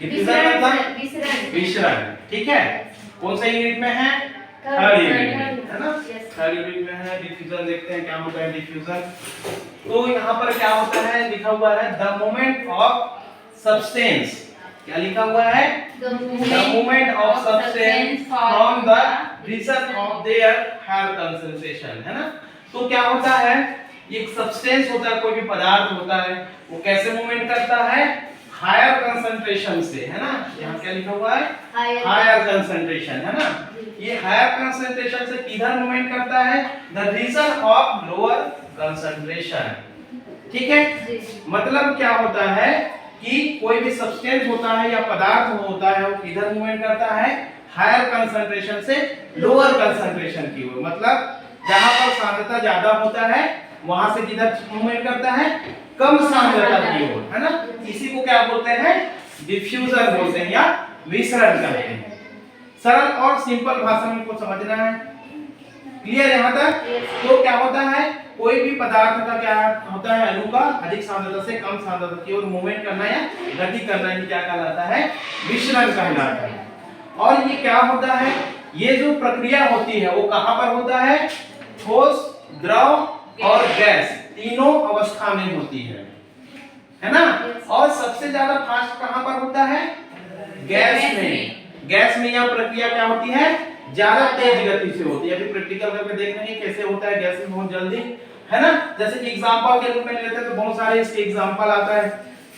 Diffusion मतलब विसरण, ठीक है। कौन सा यूनिट में है? थर्ड यूनिट में, है ना। थर्ड यूनिट में है डिफ्यूजन। देखते हैं क्या होता है डिफ्यूजन। तो यहाँ पर क्या होता है, लिखा हुआ है द मूवमेंट ऑफ सब्सटेंस। क्या लिखा हुआ है? The movement of substance from the region of their higher concentration, है ना। तो क्या होता है, एक सब्सटेंस होता है, कोई भी पदार्थ होता है, वो कैसे मूवमेंट करता है? हायर कंसंट्रेशन से, है ना। यहाँ क्या लिखा हुआ है? हायर कंसंट्रेशन, है ना। ये हायर कंसंट्रेशन से किधर मूवमेंट करता है? The region of lower concentration, ठीक है। मतलब क्या होता है कि कोई भी सब्सटेंस होता है या पदार्थ होता है, वो किधर मूवमेंट करता है? हायर कंसंट्रेशन से लोअर कंसंट्रेशन की ओर। मतलब जहां पर सांद्रता ज्यादा होता है वहां से किधर मूवमेंट करता है? कम सांद्रता की ओर, है ना। इसी को क्या बोलते हैं? डिफ्यूजन बोलते हैं या विसरण कहते हैं। सरल और सिंपल भाषा में को समझना है। क्लियर यहाँ तक? तो क्या होता है, कोई भी पदार्थ का क्या होता है, अणु का अधिक सांद्रता से कम सांद्रता की ओर मूवमेंट करना या गति करना, ये क्या कहलाता है? विसरण कहलाता है। और ये क्या होता है, ये जो प्रक्रिया होती है वो कहां पर होता है? ठोस, द्रव और गैस तीनों अवस्था में होती है ना। और सबसे ज्यादा फास्ट कहां पर होता है? गैस में। गैस में यह प्रक्रिया क्या होती है? ज्यादा तेज गति से होती है। अभी प्रैक्टिकल करके देख लेंगे कैसे होता है गैस में बहुत जल्दी, है ना। जैसे कि एग्जांपल के रूप में लेते हैं तो बहुत सारे इसके एग्जांपल आता है।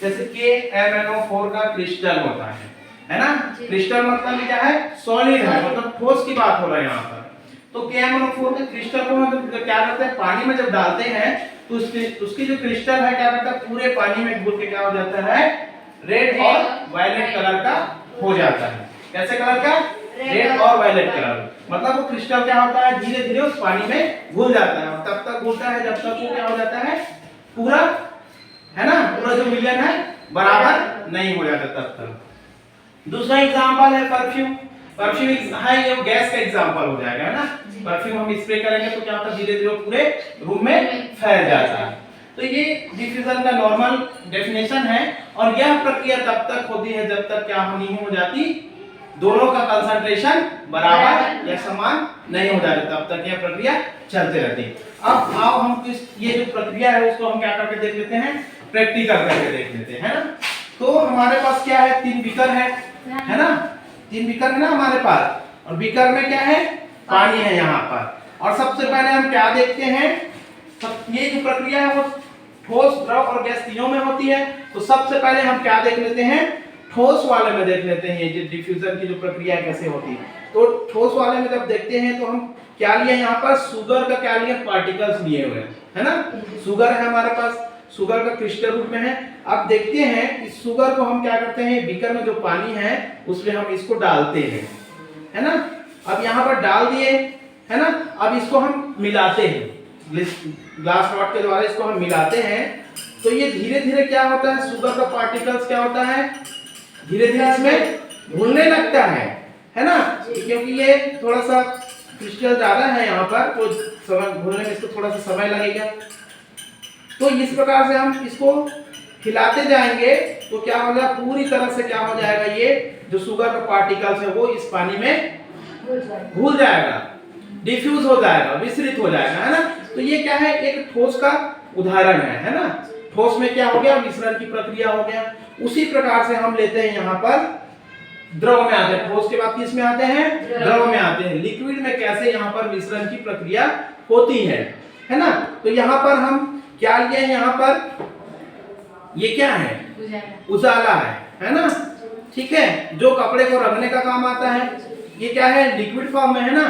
जैसे KMnO4 का क्रिस्टल होता है ना। क्रिस्टल मतलब क्या है? सॉलिड है, मतलब ठोस की बात हो रहा है यहाँ पर। तो KMnO4 के क्रिस्टल को हम क्या करते हैं, पानी में जब डालते हैं तो उसकी जो क्रिस्टल है क्या करता है, पूरे पानी में घुल के क्या हो जाता है? रेड और वायलेट कलर का हो जाता है। कैसे कलर का? रेड और वायलेट कलर। मतलब वो क्रिस्टल क्या होता है, धीरे धीरे उस पानी में घुल जाता है। तब तक घुलता है जब तक वो क्या हो जाता है, पूरा, है ना, पूरा जो मिलन है बराबर नहीं हो जाता तब तक। दूसरा एग्जांपल है परफ्यूम। परफ्यूम है ये गैस का एग्जांपल हो जाएगा, है ना। परफ्यूम हम स्प्रे करेंगे तो क्या होता है, धीरे धीरे पूरे रूम में फैल जाता है। तो ये डिफ्यूजन का नॉर्मल डेफिनेशन है। और यह प्रक्रिया तब तक होती है जब तक क्या नहीं हो जाती, दोनों का कंसंट्रेशन बराबर या समान नहीं हो जाता, तब तक यह प्रक्रिया चलते रहती है। अब आओ हम ये जो प्रक्रिया है उसको हम क्या करके देख लेते हैं, प्रैक्टिकल करके देख लेते हैं, है ना। तो हमारे पास क्या है, 3 बीकर है ना। 3 बीकर है ना हमारे पास, और बीकर में क्या है? पानी है यहाँ पर। और सबसे पहले हम क्या देखते हैं, ये जो प्रक्रिया है वो ठोस, द्रव और गैस तीनों में होती है। तो सबसे पहले हम क्या देख लेते हैं, ठोस वाले में देख लेते हैं ये डिफ्यूजन की जो प्रक्रिया कैसे होती है। तो ठोस वाले में जब देखते हैं तो हम क्या लिए यहाँ पर, शुगर का क्या लिए, पार्टिकल्स लिए हुए हैं, है ना। शुगर है हमारे पास, शुगर का क्रिस्टल रूप में है। अब देखते हैं इस शुगर को हम क्या करते हैं, बीकर में जो पानी है उसमें हम इसको डालते हैं, है ना। अब यहाँ पर डाल दिए, है ना। अब इसको हम मिलाते हैं, ग्लास रॉड के द्वारा इसको हम मिलाते हैं। तो ये धीरे धीरे क्या होता है, शुगर का पार्टिकल्स क्या होता है, धीरे धीरे इसमें घुलने लगता है ना। क्योंकि ये थोड़ा सा क्रिस्टल ज्यादा है यहाँ पर, तो समय घुलने में इसको थोड़ा सा समय लगेगा। तो इस प्रकार से हम इसको हिलाते जाएंगे तो क्या होगा, पूरी तरह से क्या हो जाएगा, ये जो शुगर का पार्टिकल्स है वो इस पानी में घुल जाएगा, डिफ्यूज हो जाएगा, विसरित हो जाएगा, है ना। तो ये क्या है, एक ठोस का उदाहरण है ना। ठोस में क्या हो गया, मिश्रण की प्रक्रिया हो गया। उसी प्रकार से हम लेते हैं यहाँ पर द्रव में आते हैं। ठोस के बाद किस में आते हैं, द्रव में आते हैं। लिक्विड में कैसे यहाँ पर मिश्रण की प्रक्रिया होती है ना। तो यहाँ पर हम क्या लिए, यहाँ पर ये क्या है, उजाला है ना, ठीक है, जो कपड़े को रंगने का काम आता है। ये क्या है, लिक्विड फॉर्म में है ना।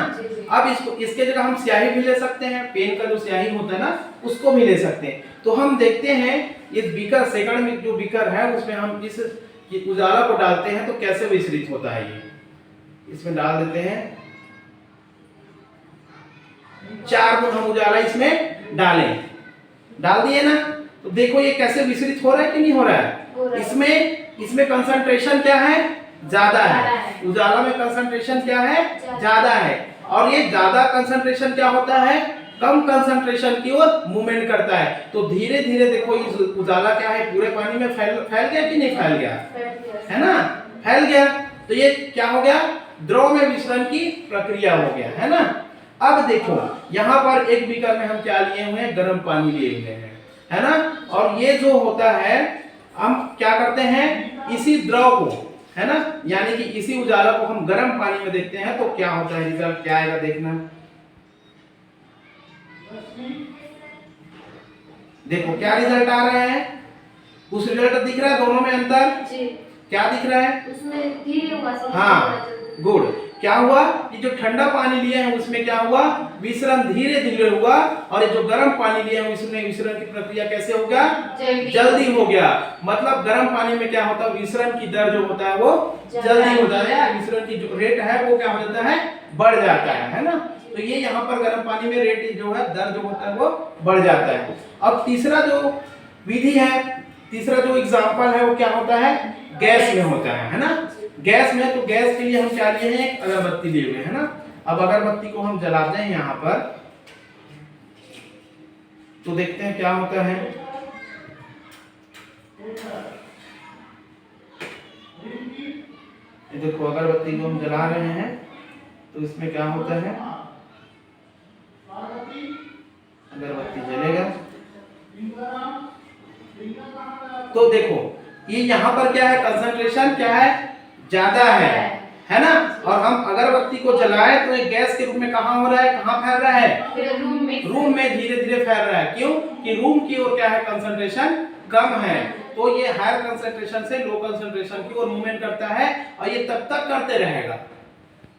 अब इसको, इसके जगह हम स्याही भी ले सकते हैं, पेन का जो स्याही होता है ना उसको भी ले सकते हैं। तो हम देखते हैं इस बीकर, सेकंड में जो बीकर है उसमें हम इस उजाला को डालते हैं तो कैसे विसरित होता है। ये इसमें डाल देते हैं, 4 बूंद हम उजाला इसमें डालें, डाल दिए ना। तो देखो ये कैसे विसरित हो रहा है कि नहीं हो रहा है। इसमें कंसंट्रेशन क्या है, ज्यादा है। उजाला में कंसंट्रेशन क्या है, ज्यादा है। और ये ज्यादा कंसंट्रेशन क्या होता है, कम कंसंट्रेशन की ओर मूवमेंट करता है। तो धीरे धीरे देखो इस उजाला क्या है, पूरे पानी में फैल गया कि नहीं फैल गया, है ना, फैल गया। तो ये क्या हो गया, द्रव में विसरण की प्रक्रिया हो गया, है ना। अब देखो यहाँ पर एक बीकर में हम क्या लिए हुए हैं, गर्म पानी लिए हुए हैं, है ना। और ये जो होता है हम क्या करते हैं, इसी द्रव को, है ना, यानी कि इसी उजाला को हम गर्म पानी में देखते हैं तो क्या होता है, रिजल्ट क्या आएगा देखना। देखो क्या रिजल्ट आ रहा है, कुछ रिजल्ट दिख रहा है दोनों में अंतर जी। क्या दिख रहा है उसमें धीरे हुआ, हाँ गुड। क्या हुआ कि जो ठंडा पानी लिए हैं उसमें क्या हुआ, विसरण धीरे धीरे हुआ, और ये जो गर्म पानी लिए हैं उसमें विसरण की प्रक्रिया कैसे हो गया, जल्दी हो गया। मतलब गर्म पानी में क्या होता है, विसरण की दर जो होता है वो जल्दी हो जाता है, विसरण की जो रेट है वो क्या हो जाता है, बढ़ जाता है ना। तो ये यहाँ पर गर्म पानी में रेट जो है, दर जो होता है वो बढ़ जाता है। अब तीसरा जो विधि है, तीसरा जो एग्जाम्पल है वो क्या होता है, गैस में होता है ना। गैस में, तो गैस के लिए हम क्या लिए हैं, एक अगरबत्ती लिए हुए है ना। अब अगरबत्ती को हम जलाते हैं यहाँ पर, तो देखते हैं क्या होता है। ये देखो अगरबत्ती को हम जला रहे हैं तो इसमें क्या होता है, अगरबत्ती जलेगा। तो देखो ये यहाँ पर क्या है, कंसंट्रेशन क्या है, ज्यादा है ना। और हम अगरबत्ती को जलाए तो एक गैस के रूप में कहाँ हो रहा है, कहाँ फैल रहा है, रूम में धीरे धीरे फैल रहा है। क्यों कि रूम की ओर क्या है, कंसंट्रेशन कम है, तो ये हायर कंसंट्रेशन से लो कंसंट्रेशन की ओर मूवमेंट करता है। और ये तब तक करते रहेगा,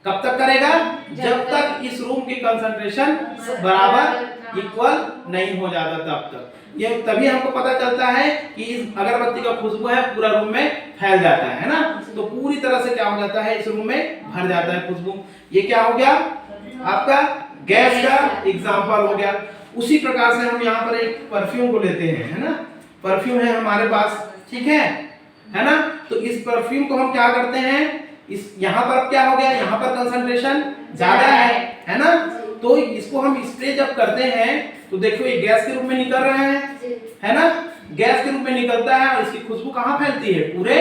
कब तक करेगा, जब तक इस रूम की कंसंट्रेशन बराबर इक्वल नहीं हो जाता तब तक। ये तभी हमको पता चलता है कि इस अगरबत्ती का खुशबू है पूरा रूम में फैल जाता है ना। तो पूरी तरह से क्या हो जाता है, इस रूम में भर जाता है खुशबू। ये क्या हो गया, आपका गैस का एग्जांपल हो गया। उसी प्रकार से हम यहाँ पर एक परफ्यूम को लेते हैं, है ना। परफ्यूम है हमारे पास, ठीक है ना। तो इस परफ्यूम को हम क्या करते हैं, इस यहाँ पर क्या हो गया, यहाँ पर कंसंट्रेशन ज्यादा है ना। तो इसको हम स्प्रे जब करते हैं तो देखो ये गैस के रूप में निकल रहा है ना, गैस के रूप में निकलता है और इसकी खुशबू कहाँ फैलती है, पूरे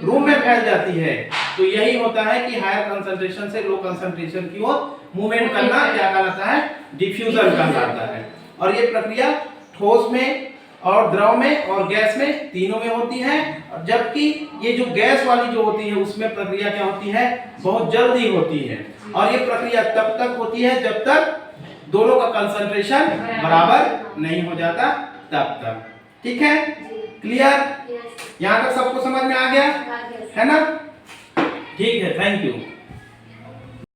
रूम में फैल जाती है। तो यही होता है कि हायर कंसंट्रेशन से लो कंसंट्रेशन की ओर मूवमेंट करना क्या कहलाता है, डिफ्यूजन कहलाता है। और ये प्रक्रिया ठोस में और द्रव में और गैस में तीनों में होती है। और जबकि ये जो गैस वाली जो होती है उसमें प्रक्रिया क्या होती है, बहुत जल्दी होती है। और ये प्रक्रिया तब तक होती है जब तक दोनों का कंसंट्रेशन बराबर नहीं हो जाता तब तक। ठीक है, क्लियर, यहाँ तक सबको समझ में आ गया है ना। ठीक है, थैंक यू।